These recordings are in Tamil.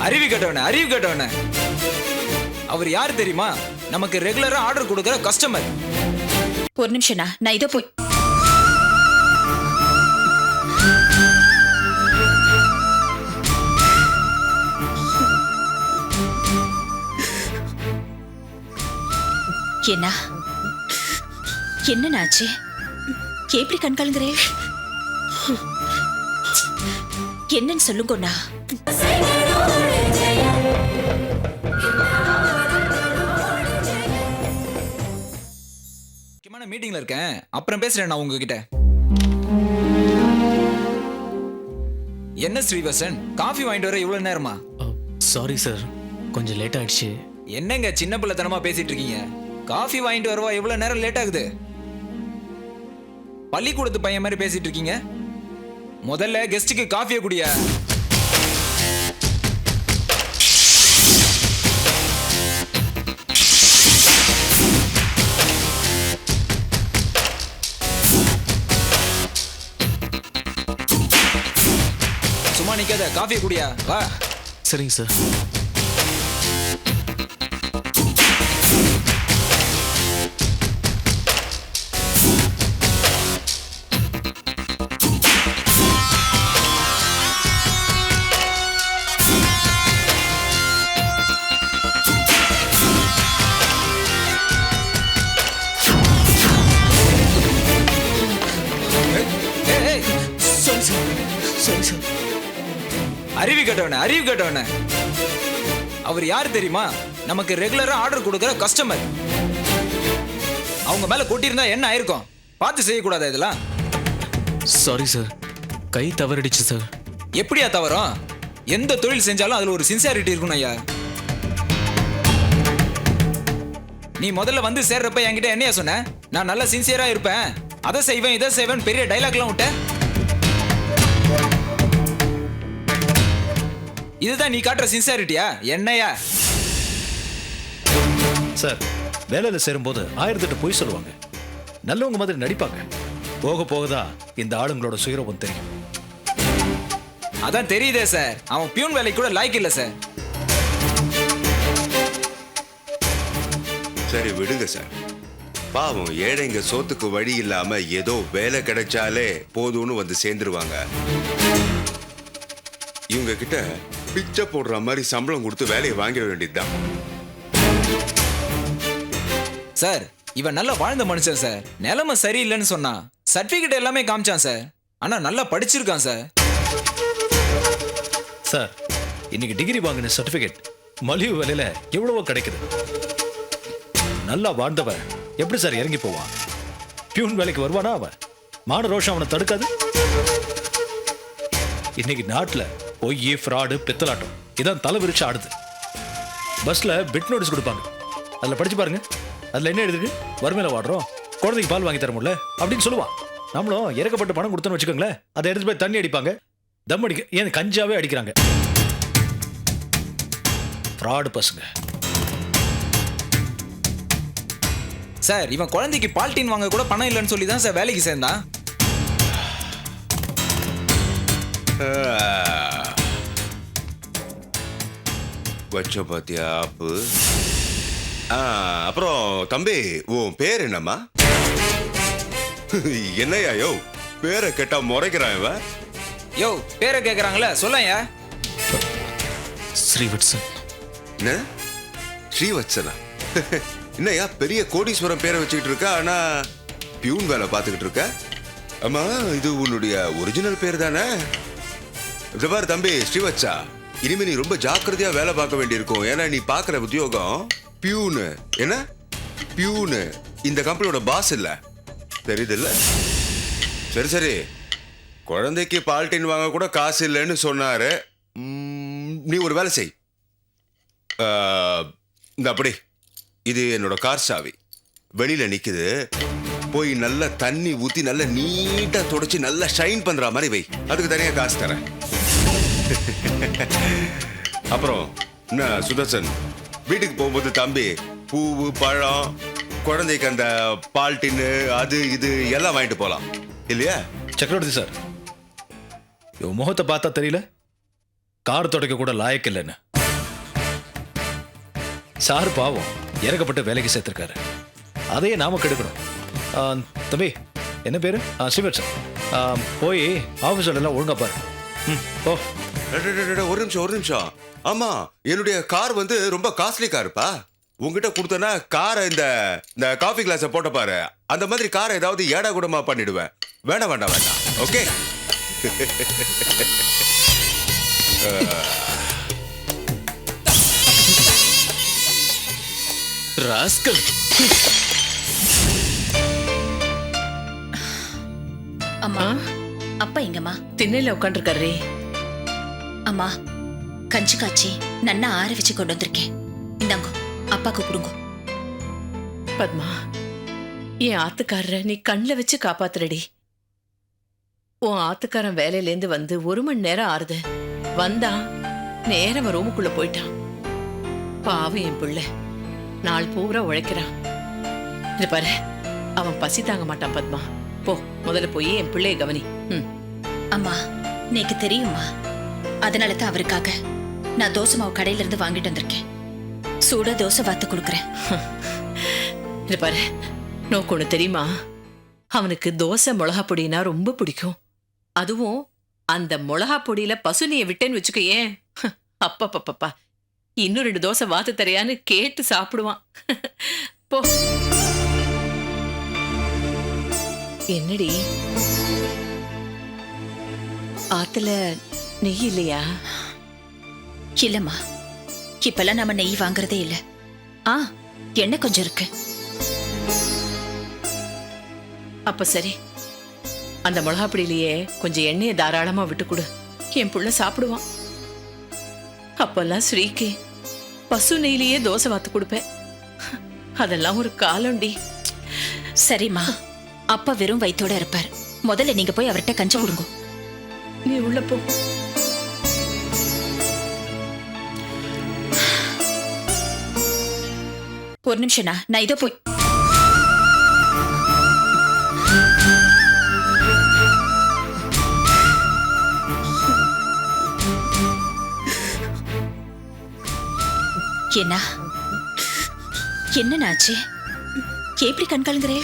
அறிவு கேட்டவன. அவர் யார் தெரியுமா? நமக்கு ரெகுலரா ஆர்டர் கொடுக்கிற கஸ்டமர். ஒரு நிமிஷம் நான் இதோ போய். என்னாச்சு? எப்படி கண் கலங்குறே? என்னன்னு சொல்லுங்கண்ணா. முக்கியமான மீட்டிங்ல இருக்கேன், அப்புறம் பேசுறேன் நான் உங்ககிட்ட. என்ன ஸ்ரீவசன், காஃபி வாங்கிட்டு வர இவ்வளவு நேரமா? சாரி சார், கொஞ்சம் லேட் ஆயிடுச்சு. என்னங்க சின்ன பிள்ளைத்தனமா பேசிட்டு இருக்கீங்க? காஃபி வாங்கிட்டு வரவா இவ்வளவு நேரம் லேட் ஆகுது? பள்ளிக்கூடத்து பையன் மாதிரி பேசிட்டு இருக்கீங்க. முதல்ல கெஸ்டுக்கு காஃபியை குடிய. சும்மா நிக்காத, காஃபியை குடியா. வா. சரிங்க சார். அறிவு கேட்டவன. அவர் யார் தெரியுமா? நமக்கு ரெகுலரா ஆர்டர் கொடுக்கிற கஸ்டமர். அவங்க மேல கொட்டியிருந்தா என்ன ஆயிருக்கும்? பார்த்து செய்யக்கூடாதா இதெல்லாம்? சாரி சார், கை தவறிடுச்சு சார். எப்படியா தவறும்? எந்த தொழில் செஞ்சாலும் அதுல ஒரு சின்சியாரிட்டி இருக்கணும் ஐயா. நீ முதல்ல வந்து சேர்றப்ப என்கிட்ட என்னையா சொன்ன? நான் நல்லா சின்சியரா இருப்பேன், அதை செய்வேன் இதை செய்வேன், பெரிய டைலாக்லாம் விட்ட. இதுதான் நீ காட்டுற சின்சியாரிட்டியா? என்னையா சார், வேலையில சேரும்போது 1008 பொய் சொல்லுவாங்க, நல்லவங்க மாதிரி நடிப்பாங்க. போக போகதான் இந்த ஆளுங்களோட சுயரூபம் தெரியும். அதான் தெரியுதே சார், அவன் பியூன் வேலைக்கு கூட லாய்க்கு இல்ல சார். சரி விடுங்க சார், பாவம் ஏழைங்க சோத்துக்கு வழி இல்லாம ஏதோ வேலை கிடைச்சாலே போதும்னு வந்து சேர்ந்துருவாங்க. இவங்க கிட்ட பிச்சை போடுற மாதிரி சம்பளம் கொடுத்து வேலையை வாங்கிட வேண்டியதுதான். சார், இவன் நல்லா வாழ்ந்த மனுஷன் சார். நிலைமை சரியில்லைன்னு சொன்னா சர்டிபிகேட் எல்லாமே காமிச்சான் சார். ஆனா நல்லா படிச்சிருக்கான் சார். சார், இன்னைக்கு டிகிரி வாங்கின சர்டிபிகேட் மலிவு விலையில எவ்வளவோ கிடைக்குது. நல்லா வாழ்ந்தவன் எப்படி சார் இறங்கி போவான்? பியூன் வேலைக்கு வருவானா? அவன் மான ரோஷம் அவனை தடுக்காது. இன்னைக்கு நாட்டுல பொய், ஃப்ராடு, பித்தலாட்டம் இதான் தலை விரிச்சு ஆடுது. பஸ்ல பிட் நோட்டீஸ் கொடுப்பாங்க, அதுல படிச்சு பாருங்க. அதுல என்ன எழுதுக்கு? வறுமையில வாடுறோம், குழந்தைக்கு பால் வாங்கி தர முடியல அப்படின்னு சொல்லுவான். நம்மளும் இறக்கப்பட்ட பணம் கொடுத்தோன்னு வச்சுக்கோங்களேன், அதை எடுத்து போய் தண்ணி அடிப்பாங்க, தம் அடிக்க, ஏன் கஞ்சாவே அடிக்கிறாங்க. ஃப்ராடு பசங்க. சார், இவன் குழந்தைக்கு பால்டீன் வாங்க கூட பணம் இல்லைன்னு சொல்லி தான் சார் வேலைக்கு சேர்ந்தான். வச்ச பாத்தியா ஆப்பு. அப்புறம் தம்பி, உன் பேர் என்னம்மா? என்னையா யோ பேரை கேட்டா முறைக்கிறான் இவன். யோ பேரை கேக்குறாங்களே, சொல்லையா. ஸ்ரீவத்சன். என்ன ஸ்ரீவத்சனா? என்னையா பெரிய கோடீஸ்வரம் பேரை வச்சுக்கிட்டு இருக்க, ஆனா பியூன் வேலை பார்த்துக்கிட்டு இருக்க? ஆமா, இது உன்னுடைய ஒரிஜினல் பேர் தானே? இது பாரு தம்பி ஸ்ரீவத்சா, இனிமே நீ ரொம்ப ஜாக்கிரதையா வேலை பார்க்க வேண்டியிருக்கும். ஏன்னா நீ பார்க்குற உத்தியோகம் பியூனு. என்ன பியூனு? இந்த கம்பெனியோட பாஸ் இல்ல, தெரியுது இல்ல? சரி சரி, குழந்தைக்கு பால்டீன் வாங்க கூட காசு இல்லைன்னு சொன்னாரு. நீ ஒரு வேலை செய். இந்த அப்படி, இது என்னோட கார் சாவி, வெளியில நிக்குது. போய் நல்லா தண்ணி ஊத்தி நல்லா நீட்டா தொடச்சு நல்லா ஷைன் பண்ற மாதிரி வை, அதுக்கு தனியா காசு தரேன். அப்புறம் என்ன சுதர்சன், வீட்டுக்கு போகும்போது தம்பி பூவு, பழம், குழந்தைக்கு அந்த பால் டின்னு அது இது எல்லாம் வாங்கிட்டு போலாம் இல்லையா? சக்கரவர்த்தி சார், முகத்தை பார்த்தா தெரியல கார் தொடக்க கூட லாயக்கு இல்லைன்னு. சார் பாவம் இறக்கப்பட்ட வேலைக்கு சேர்த்திருக்காரு. அதையே நாம கெடுக்கணும். தம்பி என்ன பேரு? சிவன் சார். போய் ஆஃபீஸ் எல்லாம் ஒழுங்கா பாரு. ஓ ஒரு நிமிஷம். ஆமா, என்னுடைய கார் வந்து ரொம்ப காஸ்ட்லி காருப்பா. உங்ககிட்ட கொடுத்தனா காரை இந்த காஃபி கிளாஸை போட்ட பாரு, அந்த மாதிரி காரை ஏதாவது ஏடா கூடமா பண்ணிடுவேன். வேண்டாம். ஓகே. ராஸ்கல். அம்மா அப்பா எங்கம்மா? திண்ணையில உட்காந்துருக்காரு. அம்மா கஞ்சி காய்ச்சி நன்னா ஆற வச்சு கொண்டு வந்திருக்கேன். இந்தாங்க அப்பாக்கு கொடுங்க. பத்மா, என் ஆத்துக்காரரை நீ கண்ணில் வச்சு காப்பாத்துறடி. உன் ஆத்துக்காரன் வேலையிலேருந்து வந்து 1 மணி நேரம் ஆறுது. வந்தான் நேரம் ரூமுக்குள்ள போயிட்டான். பாவம் என் பிள்ளை நாள் பூரா உழைக்கிறான். இது பாரு, அவன் பசி தாங்க மாட்டான். பத்மா போ, முதல்ல போய் என் பிள்ளைய கவனி. அம்மா நேக்கு தெரியுமா, அதனால தான் அவருக்காக நான் தோசை மாவு கடையில இருந்து வாங்கிட்டு வந்திருக்கேன். சூட தோசை வாத்து கொடுக்குறேன். இது பாரு, நோக்கு ஒண்ணு தெரியுமா, அவனுக்கு தோசை மிளகா பொடினா ரொம்ப பிடிக்கும். அதுவும் அந்த மிளகா பொடியில பசுனிய விட்டேன்னு வச்சுக்க. ஏன் அப்பப்பப்பா, இன்னும் 2 தோசை வாத்து தரையான்னு கேட்டு சாப்பிடுவான். போ. என்னடி ஆத்துல நெய் இல்லையா? இல்லம்மா, இப்பெல்லாம் நாம நெய் வாங்குறதே இல்ல. எண்ணெய் கொஞ்சம் இருக்கு. அப்ப சரி, அந்த மிளகா பொடியிலேயே கொஞ்சம் எண்ணெயை தாராளமா விட்டு கொடு. என் புள்ள சாப்பிடுவான். அப்பெல்லாம் ஸ்ரீக்கு பசு நெய்லியே தோசை வாத்து கொடுப்பேன். அதெல்லாம் ஒரு காலம்டி. சரிம்மா, அப்பா வெறும் வயித்தோட இருப்பார். முதல்ல நீங்க போய் அவர்கிட்ட கஞ்சி கொடுங்க. நீ உள்ள போ. ஒரு நிமிஷம்னா நான் இதோ போய். என்னன்னாச்சு? எப்படி கண்காலுங்கிறே?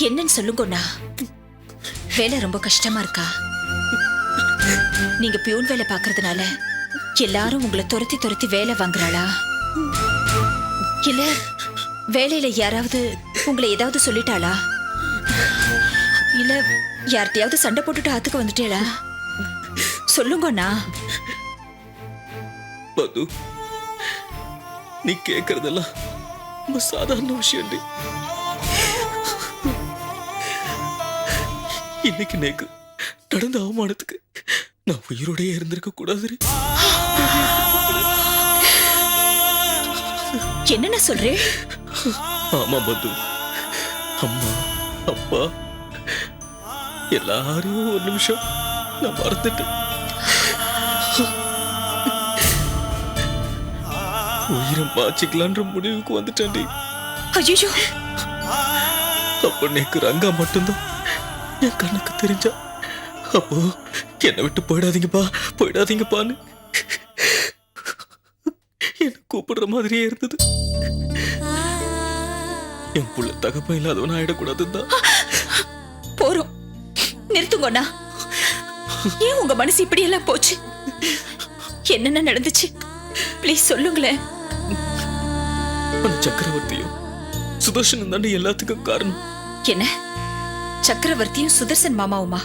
என்னன்னு சொல்லுங்கண்ணா. வேலை ரொம்ப கஷ்டமா இருக்கா? நீங்க பியூன் வேலை பாக்குறதுனால எல்லாரும் உங்களை துரத்தி வேலை வாங்குறாளா? இல்ல வேலையில யாராவது உங்களை ஏதாவது சொல்லிட்டாளா? இல்ல யார்கிட்டயாவது சண்டை போட்டுட்டு ஆத்துக்கு வந்துட்டேளா? சொல்லுங்கண்ணா. மது, நீ கேக்குறதெல்லாம் ரொம்ப சாதாரண விஷயம். இன்னைக்கு நேக்கு நடந்த அவமானத்துக்கு நான் உயிரோடய இருந்திருக்க கூடாது. என்னென்ன சொல்றேன்? ஆமா மது, அம்மா அப்பா எல்லாரையும் ஒரு நிமிஷம் நான் மறந்துட்டேன். உயிரை மாச்சிக்கலான்ற முடிவுக்கு வந்துட்டேன்டி. ஐயோ, அப்ப நேக்கு ரங்கா மட்டும்தான் என் கண்ணுக்கு தெரிஞ்சா. அப்போ என்னை விட்டு போயிடாதீங்கப்பான்னு என்ன கூப்பிடுற மாதிரியே இருந்தது. என் புள்ள தகப்பம் இல்லாதவன் ஆயிடக்கூடாதுதான். போறோம், நிறுத்துங்கண்ணா. ஏன் உங்க மனசு இப்படி எல்லாம் போச்சு? என்னென்ன நடந்துச்சு ப்ளீஸ் சொல்லுங்களேன். அந்த சக்கரவர்த்தியும் சுதர்சனும் தாண்டி எல்லாத்துக்கும் காரணம். என்ன சக்கரவர்த்தியும் சுதர்சன் மாமாவுமா?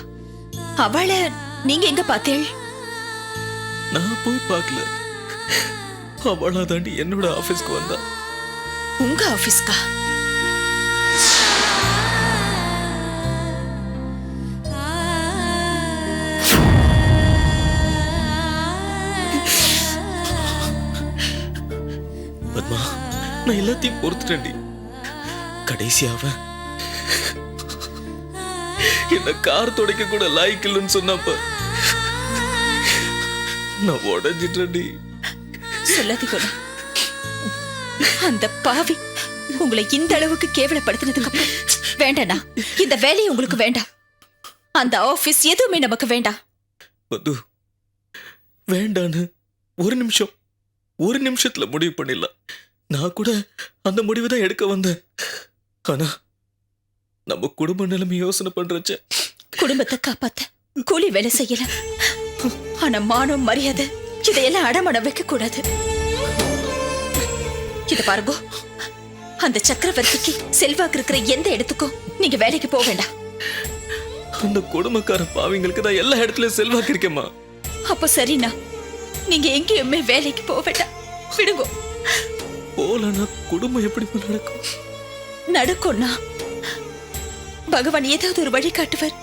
அவளை நீங்க எங்க பார்த்தேள்? நான் போய் பார்க்கல, அவளா தாண்டி என்னோட ஆபீஸ்க்கு வந்தா. உங்க ஆபீஸ்கா? பத்மா, நான் எல்லாத்தையும் பொறுத்துட்டேன்டி. கடைசியாவ என்ன கார் துடைக்க கூட லாய்க்கில்லைன்னு சொன்னப்ப நான் உடஞ்சிட்டேன்டி. சொல்லாதீங்க. அந்த பாவி உங்களை இந்த அளவுக்கு கேவலப்படுத்தினதுக்கு அப்புறம் வேண்டாண்ணா, இந்த வேலையை உங்களுக்கு வேண்டாம். அந்த ஆபீஸ் எதுவுமே நமக்கு வேண்டாம். மது, வேண்டான்னு ஒரு நிமிஷம் ஒரு நிமிஷத்துல முடிவு பண்ணிடலாம். நான் கூட அந்த முடிவு தான் எடுக்க வந்தேன். ஆனா நம்ம குடும்ப நிலைமை யோசனை பண்றச்ச குடும்பத்தை காப்பாத்த கூலி வேலை செய்யல. ஆனா மானம் மரியாதை இதையெல்லாம் அடமடம் வைக்க கூடாது. இத பாருங்க, அந்த சக்கரவர்த்திக்கு செல்வாக்கு இருக்கிற எந்த இடத்துக்கும் நீங்க வேலைக்கு போக வேண்டாம். அந்த குடும்பக்கார பாவிங்களுக்கு தான் எல்லா இடத்துலயும் செல்வாக்கு இருக்கேம்மா. அப்ப சரிண்ணா, நீங்க எங்கேயுமே வேலைக்கு போக வேண்டாம், விடுங்க. போலனா குடும்பம் எப்படி நடக்கும்? நடக்கும்னா பகவான் ஏதாவது ஒரு வழி காட்டுவார்.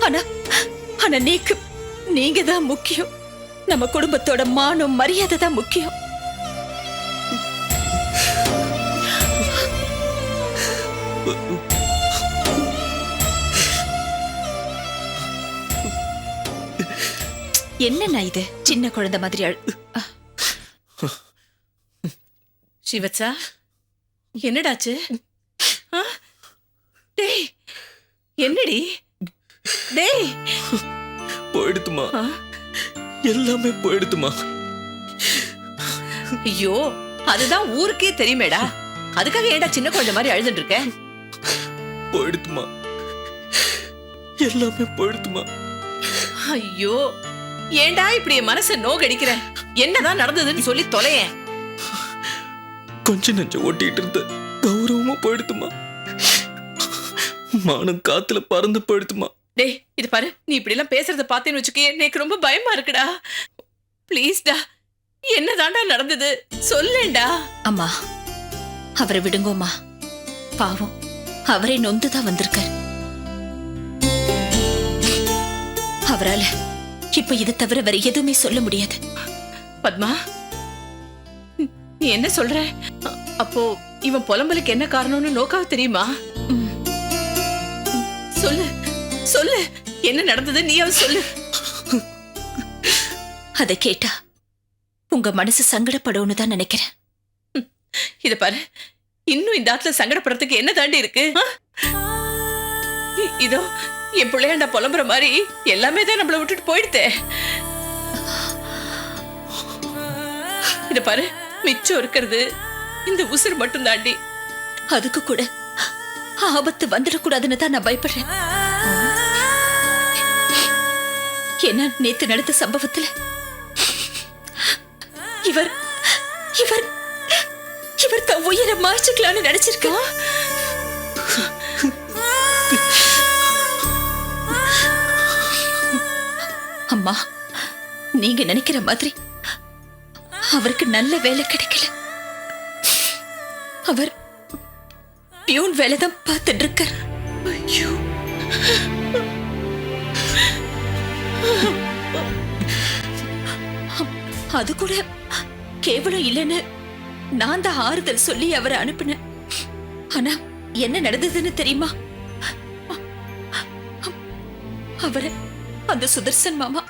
ஆனா ஆனா நீங்க தான் முக்கியம். நம்ம குடும்பத்தோட மானம் மரியாதை தான் முக்கியம். என்னண்ணா இது சின்ன குழந்தை மாதிரி சிவச்சா, என்னடாச்சு? ஆ? டேய், என்னடி? டேய், போயிடுத்துமா, ஆ? எல்லாமே போயிடுத்துமா. ஐயோ, அதுதான் ஊருக்கே தெரியுமேடா. அதுக்காக ஏன்டா சின்ன குழந்தை மாதிரி அழுதுட்டு இருக்க? போயிடுத்துமா, எல்லாமே போயிடுத்துமா. ஐயோ, ஏன்டா இப்படி என் மனசை நோகடிக்கிற? என்னதான் நடந்ததுன்னு சொல்லி தொலையேன். கொஞ்ச நெஞ்சம் ஓட்டிட்டு இருந்த கௌரவமா போயிடுத்துமா. மானம் காத்துல பறந்து போயிடுத்துமா. டேய், இது பாரு, நீ இப்படி எல்லாம் பேசுறத பார்த்தேன்னு வச்சுக்கே, எனக்கு ரொம்ப பயமா இருக்குடா. ப்ளீஸ்டா, என்னதான்டா நடந்தது சொல்லேன்டா. அம்மா, அவரை விடுங்கோம்மா. பாவம், அவரே நொந்துதான் வந்திருக்கார். அவரால இப்ப இது தவிர வேற எதுவுமே சொல்ல முடியாது. பத்மா, நீ என்ன சொல்ற? அப்போ இவன் புலம்பலுக்கு என்ன காரணம்னு நோக்காவ தெரியுமா? சொல்லு சொல்லு, என்ன நடந்தது நீயாவது சொல்லு. அதை கேட்டா உங்க மனசு சங்கடப்படும்னு தான் நினைக்கிறேன். இத பாரு, இன்னும் இந்த ஆத்துல சங்கடப்படுறதுக்கு என்ன தாண்டி இருக்கு? இதோ என் பிள்ளையாண்டா புலம்புற மாதிரி எல்லாமே தான் நம்மள விட்டுட்டு போயிடுதே. இத பாரு, மிச்சம் இருக்கிறது இந்த உசுர் மட்டும் தாண்டி. அதுக்கு கூட ஆபத்து வந்துடக்கூடாதுன்னு தான் நான் பயப்படுறேன். ஏன்னா நேத்து நடந்த சம்பவத்துல இவர் இவர் இவர் தன் உயிரை மாய்ச்சிக்கலான்னு நினைச்சிருக்கா. அம்மா, நீங்க நினைக்கிற மாதிரி அவருக்கு நல்ல வேலை கிடைக்கல. அவர் பியூன் வேலை தான் பார்த்துட்டு இருக்கார். ஐயோ, அது கூட கேவலம் இல்லைன்னு நான் தான் ஆறுதல் சொல்லி அவரை அனுப்பினேன். ஆனா என்ன நடந்ததுன்னு தெரியுமா? அவரை அந்த சுதர்சன் மாமா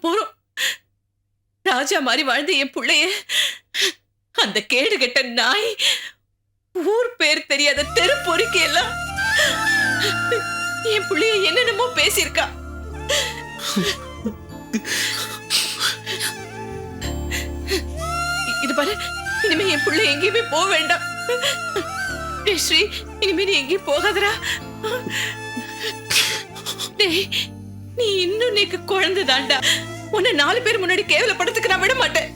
போறோம் ராஜா மாதிரி வாழ்ந்த என் பிள்ளைய அந்த கேடு கெட்ட நாய், ஊர் பேர் தெரியாத தெரு பொறுக்கி எல்லாம் என் பிள்ளைய என்னென்னமோ பேசியிருக்கா. இது பாரு, இனிமே என் பிள்ளை எங்கேயுமே போக வேண்டாம். டேய் ஸ்ரீ, இனிமே நீ எங்கேயும் போகாதடா. டேய், நீ இன்னும் நீக்கு குழந்தை தாண்டா. உன்னை 4 பேர் முன்னாடி கேவலப்படுறதுக்கு நான் விட மாட்டேன்.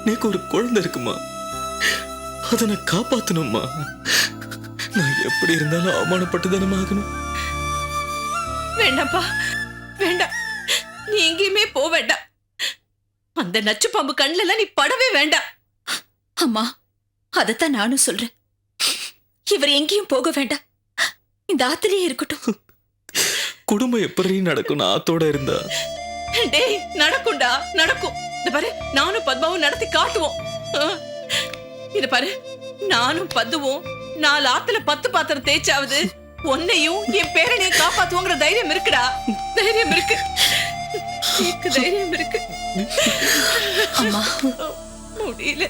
நீக்கு ஒரு குழந்தை இருக்குமா, அதை நான் காப்பாத்தணும்மா. நான் எப்படி இருந்தாலும் அவமானப்பட்டுதானே ஆகணும். வேண்டாப்பா, வேண்டாம். நீ எங்கேயுமே போக வேண்டாம். அந்த நச்சு பாம்பு கண்ணுல எல்லாம் நீ படவே வேண்டாம். அம்மா, அதத்தான் நானும் சொல்றேன். இவர் எங்கேயும் போக வேண்டாம், இந்த ஆத்திலேயே இருக்கட்டும். குடும்பம் எப்படி நடக்கும் ஆத்தோட இருந்தா? டேய், நடக்கும்டா, நடக்கும். இந்த பாரு, நானும் பத்மாவும் நடத்தி காட்டுவோம். இத பாரு, நானும் பத்துவோம் 4 ஆத்துல 10 பாத்திரம் தேய்ச்சாவது உன்னையும் என் பேரனையும் காப்பாத்துவோங்கிற தைரியம் இருக்குடா. தைரியம் இருக்கு. எனக்கு தைரியம் இருக்கு. அம்மா முடியல.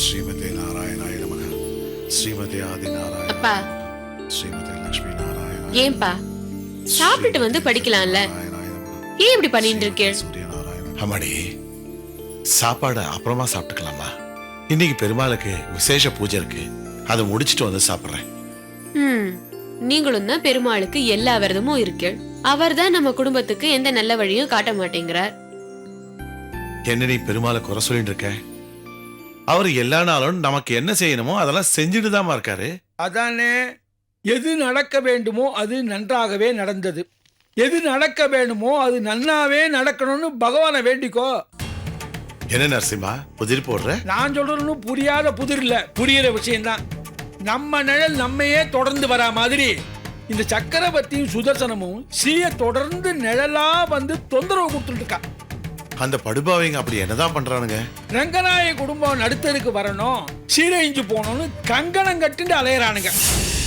ஸ்ரீமதே நாராயணாய நமக. ஸ்ரீமதே ஆதி நாராயண. அப்பா ஸ்ரீமதே லட்சுமி நாராயண. ஏன்பா சாப்பிட்டுட்டு வந்து படிக்கலாம்ல, ஏன் இப்படி பண்ணிட்டு இருக்கே? அம்மாடி, சாப்பாடு அப்புறமா சாப்பிட்டுக்கலாமா? இன்னைக்கு பெருமாளுக்கு விசேஷ பூஜை இருக்கு, அதை முடிச்சிட்டு வந்து சாப்பிடுறேன். நீங்களும் தான் பெருமாளுக்கு எல்லா விரதமும் இருக்கு. அவர் தான் நம்ம குடும்பத்துக்கு எந்த நல்ல வழியும் காட்ட மாட்டேங்கிறார். என்ன நீ பெருமாளை குறை சொல்லிட்டு இருக்க? அவர் எல்லா நாளும் நமக்கு என்ன செய்யணுமோ அதெல்லாம் செஞ்சுட்டு தான் இருக்காரு. அதானே, எது நடக்க வேண்டுமோ அது நன்றாகவே நடந்தது. எது நடக்க வேண்டுமோ அது நன்னாவே நடக்கணும்னு பகவானை வேண்டிக்கோ. என்ன நரசிம்மா புதிர் போடுற? நான் சொல்றதுன்னு புரியாத புதிர் இல்ல, புரியிற விஷயம்தான். நம்ம நிழல் நம்மையே தொடர்ந்து வரா மாதிரி இந்த சக்கரவர்த்தியும் சுதர்சனமும் சீய தொடர்ந்து நிழலா வந்து தொந்தரவு கொடுத்துட்டு இருக்கா. அந்த படுபாவைங்க அப்படி என்னதான் பண்றானுங்க? ரங்கநாய குடும்பம் நடுத்தருக்கு வரணும், சீரழிஞ்சு போகணும்னு கங்கணம் கட்டுண்டு அலையறானுங்க.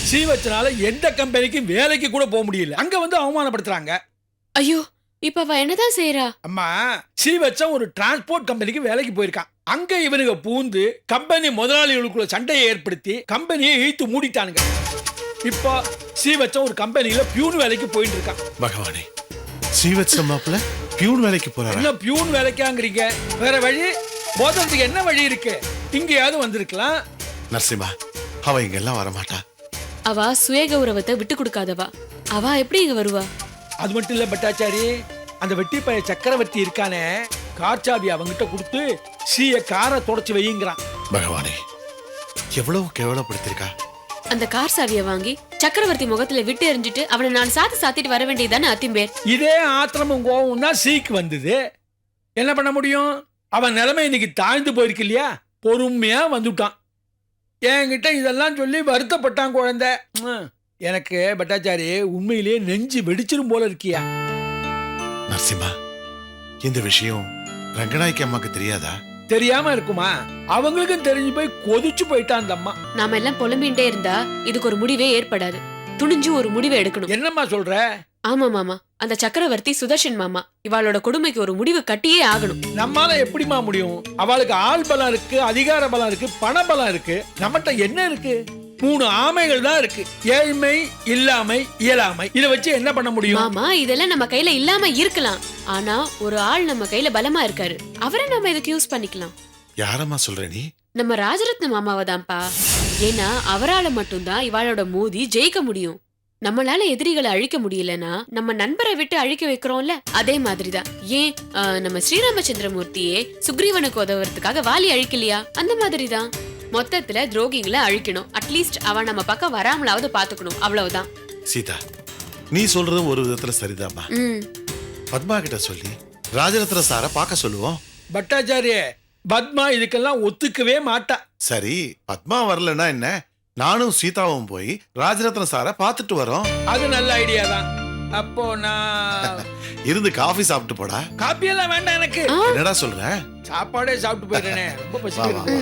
சீவச்சனால எந்த கம்பெனிக்கும் வேலைக்கு கூட போக முடியல, அங்க வந்து அவமானப்படுத்துறாங்க. ஐயோ, இப்ப அவ என்னதான் செய்யறா? அம்மா, சீவச்சன் ஒரு டிரான்ஸ்போர்ட் கம்பெனிக்கு வேலைக்கு போயிருக்கான். அங்க இவனுங்க பூந்து கம்பெனி முதலாளிகளுக்குள்ள சண்டையை ஏற்படுத்தி கம்பெனியை இழுத்து மூடிட்டானுங்க. இப்போ சீவச்சன் ஒரு கம்பெனியில பியூன் வேலைக்கு போயிட்டு இருக்கான். பகவானே, ஸ்ரீவத்சம் மாப்பிள்ள பியூன் வேலைக்கு போறாரு. என்ன பியூன் வேலைக்காங்கிறீங்க? வேற வழி போதறதுக்கு என்ன வழி இருக்கு? இங்கேயாவது வந்திருக்கலாம். நரசிம்மா, அவ இங்க எல்லாம் வரமாட்டா. அவ சுய கௌரவத்தை விட்டு கொடுக்காதவா. அவ எப்படி இங்க வருவா? அது மட்டும் இல்ல பட்டாச்சாரி, அந்த வெட்டி பைய சக்கரவர்த்தி இருக்கானே, கார்ச்சாவி அவங்கிட்ட கொடுத்து சீய காரை தொடச்சு வையுங்கிறான். பகவானே, எவ்வளவு கேவலப்படுத்திருக்கா. அந்த கார் சாவியை வாங்கி சக்கரவர்த்தி முகத்துல விட்டு எறிஞ்சிட்டு அவனை நான் சாத்திட்டு வர வேண்டியதானே அத்திம்பேர். இதே ஆத்திரமும் கோவம் தான் சீக்கு வந்தது. என்ன பண்ண முடியும்? அவன் நிலைமை இன்னைக்கு தாழ்ந்து போயிருக்கு இல்லையா? பொறுமையா வந்துட்டான். என்கிட்ட இதெல்லாம் சொல்லி வருத்தப்பட்டான் குழந்தை. எனக்கு பட்டாச்சாரி உண்மையிலேயே நெஞ்சு வெடிச்சிரும் போல இருக்கியா. நரசிம்மா, இந்த விஷயம் ரங்கநாயக்கி அம்மாக்கு தெரியாதா? தெரியாம இருக்குமா? அவங்களுக்கும் தெரிஞ்சு போய் கொதிச்சு போயிட்டான் அந்த அம்மா. நாம எல்லாம் புலம்பின்டே இருந்தா இதுக்கு ஒரு முடிவே ஏற்படாது. துணிஞ்சு ஒரு முடிவை எடுக்கணும். என்னம்மா சொல்ற? ஆமா மாமா, அந்த சக்கரவர்த்தி சுதர்ஷன் மாமா இவாளோட கொடுமைக்கு ஒரு முடிவு கட்டியே ஆகணும். நம்மால எப்படிமா முடியும்? அவளுக்கு ஆள் பலம் இருக்கு, அதிகார பலம் இருக்கு, பண பலம் இருக்கு. நம்மகிட்ட என்ன இருக்கு? 3 ஆமைகள் தான் இருக்கு. ஏழ்மை, இல்லாமை, இயலாமை. இத வச்சு என்ன பண்ண முடியும்? மாமா, இதெல்லாம் நம்ம கையில இல்லாம இருக்கலாம். ஆனா ஒரு ஆள் நம்ம கையில பலமா இருக்காரு. அவரை நம்ம இதுக்கு யூஸ் பண்ணிக்கலாம். யாரம்மா சொல்ற நீ? நம்ம ராஜரத்ன மாமாவை தான்ப்பா. ஏன்னா அவரால மட்டும்தான் இவாளோட மோதி ஜெயிக்க முடியும். நம்மளால எதிரிகளை அழிக்க முடியலன்னா நம்ம நண்பரை விட்டு அழிக்க வைக்கிறோம்ல, அதே மாதிரிதான். ஏன் நம்ம ஸ்ரீராமச்சந்திரமூர்த்தியே சுக்ரீவனுக்கு உதவுறதுக்காக வாலி அழிக்கலையா? அந்த மாதிரிதான். மொத்தத்துல துரோகிங்களை அழிக்கணும். அட்லீஸ்ட் அவன் நம்ம பக்கம் வராமலாவது பாத்துக்கணும், அவ்வளவுதான். சீதா, நீ சொல்றதும் ஒரு விதத்துல சரிதாம்மா. பத்மா கிட்ட சொல்லி ராஜரத்ன சார பார்க்க சொல்லுவோம். பட்டாச்சாரியே, பத்மா இதுக்கெல்லாம் ஒத்துக்கவே மாட்டா. சரி, பத்மா வரலன்னா என்ன, நானும் சீதாவும் போய் ராஜரத்ன சார பார்த்துட்டு வரோம். அது நல்ல ஐடியா தான். அப்போ நான் இருந்து காஃபி சாப்பிட்டு போடா. காப்பி எல்லாம் வேண்டாம் எனக்கு. என்னடா சொல்ற? சாப்பாடே சாப்பிட்டு போயிடுறேனே, ரொம்ப பசிக்குது.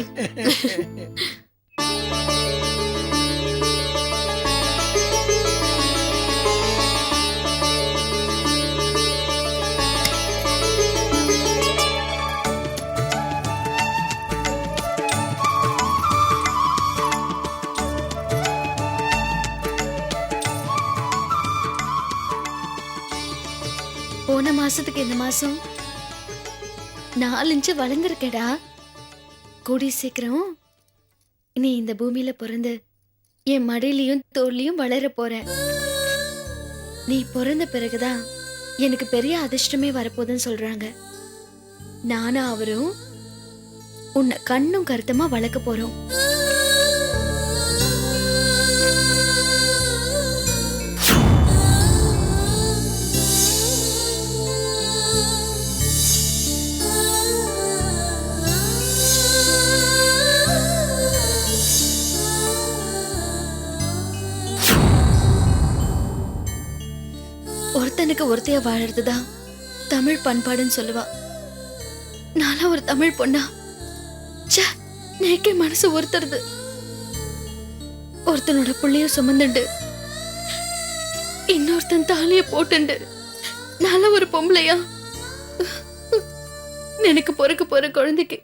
போன மாசத்துக்கு இந்த மாசம் 4 இன்ச்சு வளர்ந்துருக்கடா. கூடி சீக்கிரம் நீ இந்த பூமியில பிறந்து என் மடியிலையும் தோல்லையும் வளர போற. நீ பிறந்த பிறகுதான் எனக்கு பெரிய அதிர்ஷ்டமே வரப்போகுதுன்னு சொல்றாங்க. நானும் அவரும் உன்னை கண்ணும் கருத்தமா வளர்க்க போறோம். ஒருத்தனுக்கு ஒருத்தையா வாழறதுதான் தமிழ் பண்பாடுன்னு சொல்லுவா. நானும் ஒரு தமிழ் பொண்ணா நேக்கே மனசு ஒருத்தருது. ஒருத்தனோட புள்ளைய சுமந்துண்டு இன்னொருத்தன் தாலிய போட்டுண்டு நல்ல ஒரு பொம்பளையா எனக்கு பொறுக்க போற குழந்தைக்கு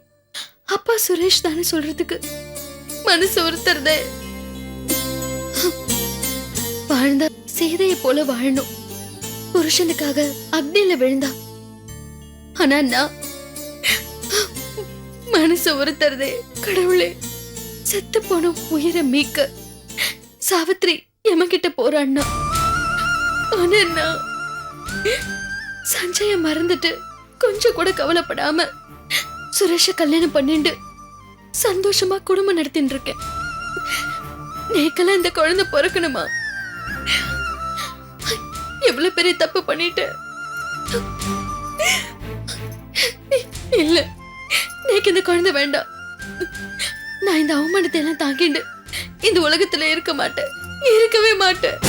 அப்பா சுரேஷ் தானே சொல்றதுக்கு மனசு ஒருத்தருதே. வாழ்ந்தா சீதையை போல வாழணும், புருஷனுக்காக அக்னியில விழுந்தா. ஆனா நான் மனசு ஒருத்தருதே. கடவுளே, செத்து போன உயிரை மீக்க சாவித்ரி எமகிட்ட போறான்னா. ஆனா நான் சஞ்சய மறந்துட்டு கொஞ்சம் கூட கவலைப்படாம சுரேஷ கல்யாணம் பண்ணிட்டு சந்தோஷமா குடும்பம் நடத்தின்னு இருக்கேன். நேக்கெல்லாம் இந்த குழந்தை பிறக்கணுமா? எவ்வளவு பெரிய தப்பு பண்ணிட்டு. இல்ல, நேக்கு இந்த குழந்தை வேண்டாம். நான் இந்த அவமானத்தை எல்லாம் தாங்கிண்டு இந்த உலகத்துல இருக்க மாட்டேன், இருக்கவே மாட்டேன்.